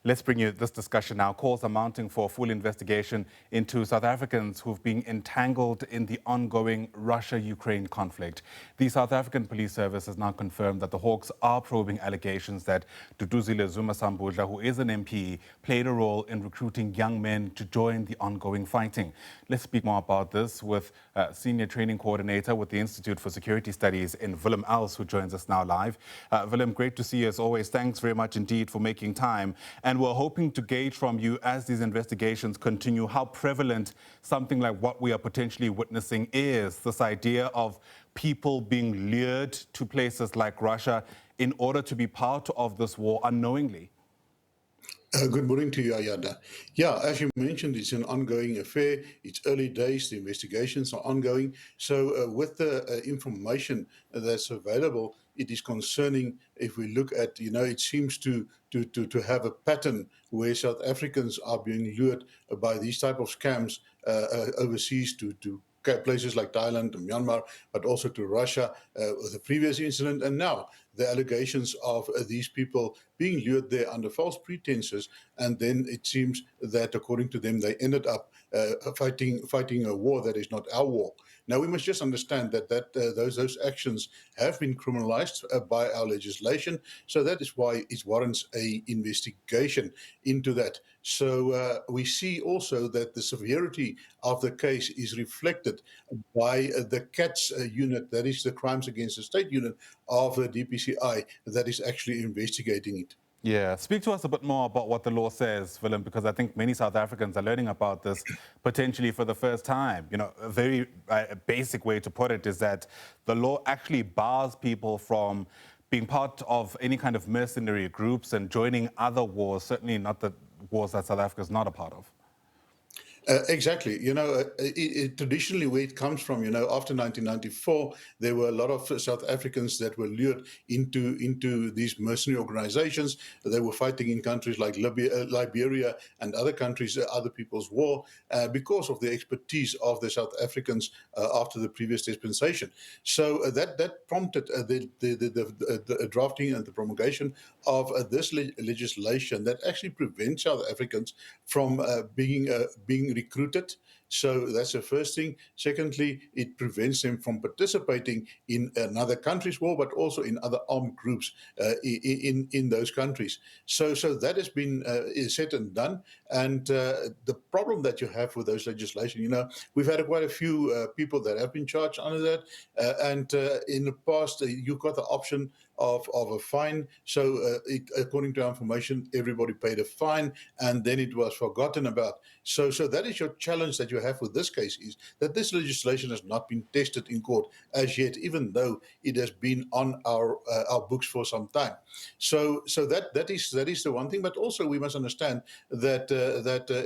Let's bring you this discussion now. Calls are mounting for a full investigation into South Africans who've been entangled in the ongoing Russia-Ukraine conflict. The South African Police Service has now confirmed that the Hawks are probing allegations that Duduzile Zuma-Sambudla, who is an MP, played a role in recruiting young men to join the ongoing fighting. Let's speak more about this with Senior Training Coordinator with the Institute for Security Studies in Willem Els, who joins us now live. Willem, great to see you as always. Thanks very much indeed for making time. And we're hoping to gauge from you, as these investigations continue, how prevalent something like what we are potentially witnessing is, this idea of people being lured to places like Russia in order to be part of this war unknowingly. Good morning to you, Ayada. Yeah, as you mentioned, it's an ongoing affair. It's early days. The investigations are ongoing. So with the information that's available, it is concerning if we look at, it seems to have a pattern where South Africans are being lured by these type of scams overseas to places like Thailand and Myanmar, but also to Russia with the previous incident. And now the allegations of these people being lured there under false pretenses. And then it seems that, according to them, they ended up fighting a war that is not our war. Now, we must just understand that those actions have been criminalized by our legislation. So that is why it warrants a investigation into that. So we see also that the severity of the case is reflected by the CATS unit, that is the Crimes Against the State unit of the DPCI, that is actually investigating it. Yeah, speak to us a bit more about what the law says, Willem, because I think many South Africans are learning about this potentially for the first time. A very basic way to put it is that the law actually bars people from being part of any kind of mercenary groups and joining other wars, certainly not the wars that South Africa is not a part of. Exactly. Traditionally, where it comes from, after 1994, there were a lot of South Africans that were lured into these mercenary organizations. They were fighting in countries like Liberia and other countries, other people's war, because of the expertise of the South Africans after the previous dispensation. So that prompted the drafting and the promulgation of this legislation that actually prevents South Africans from being recruited. So that's the first thing. Secondly, it prevents them from participating in another country's war, but also in other armed groups in those countries. So that has been said and done. And the problem that you have with those legislation, we've had quite a few people that have been charged under that. And in the past, you got the option of a fine. So according to our information, everybody paid a fine and then it was forgotten about. So that is your challenge that you have with this case, is that this legislation has not been tested in court as yet, even though it has been on our books for some time. So that is the one thing. But also we must understand that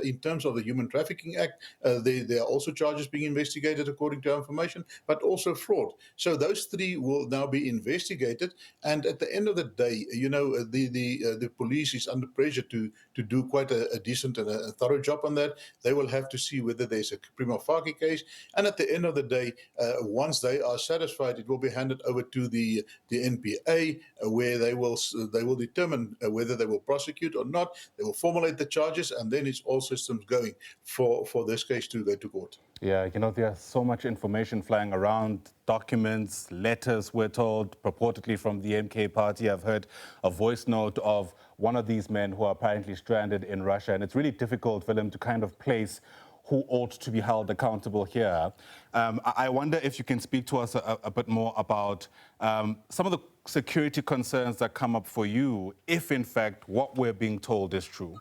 in terms of the Human Trafficking Act, there are also charges being investigated according to our information, but also fraud. So those three will now be investigated. And at the end of the day, the police is under pressure to do quite a decent and a thorough job on that. They will have to see whether there's a prima facie case. And at the end of the day, once they are satisfied, it will be handed over to the NPA, where they will determine whether they will prosecute or not. They will formulate the charges, and then it's all systems going for this case to go to court. Yeah, there's so much information flying around, documents, letters, we're told, purportedly from the MK party. I've heard a voice note of one of these men who are apparently stranded in Russia. And it's really difficult for them to kind of place who ought to be held accountable here. I wonder if you can speak to us a bit more about some of the security concerns that come up for you, if in fact what we're being told is true.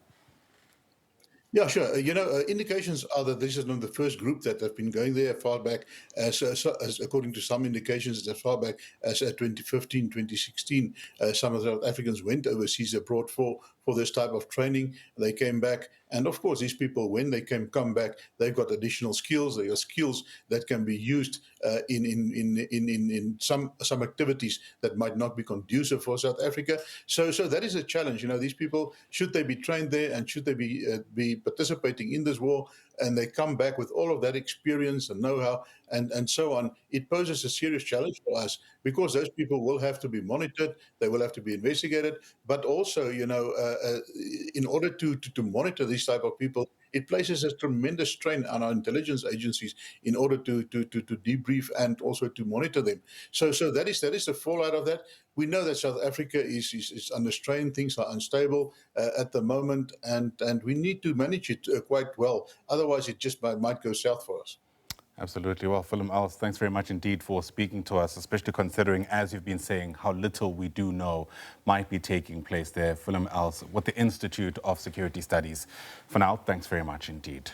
Yeah, sure. Indications are that this is not the first group that have been going there far back, as according to some indications, as far back as 2015, 2016. Some of the South Africans went overseas abroad for this type of training. They came back. And of course, these people, when they come back, they've got additional skills. They are skills that can be used in some activities that might not be conducive for South Africa. So that is a challenge. These people, should they be trained there and should they be participating in this war? and they come back with all of that experience and know-how and so on, it poses a serious challenge for us because those people will have to be monitored, they will have to be investigated, but also, in order to monitor these type of people, it places a tremendous strain on our intelligence agencies in order to debrief and also to monitor them. So that is the fallout of that. We know that South Africa is under strain. Things are unstable at the moment, and we need to manage it quite well. Otherwise, it just might go south for us. Absolutely. Well, Willem Els, thanks very much indeed for speaking to us, especially considering, as you've been saying, how little we do know might be taking place there. Willem Els with the Institute of Security Studies. For now, thanks very much indeed.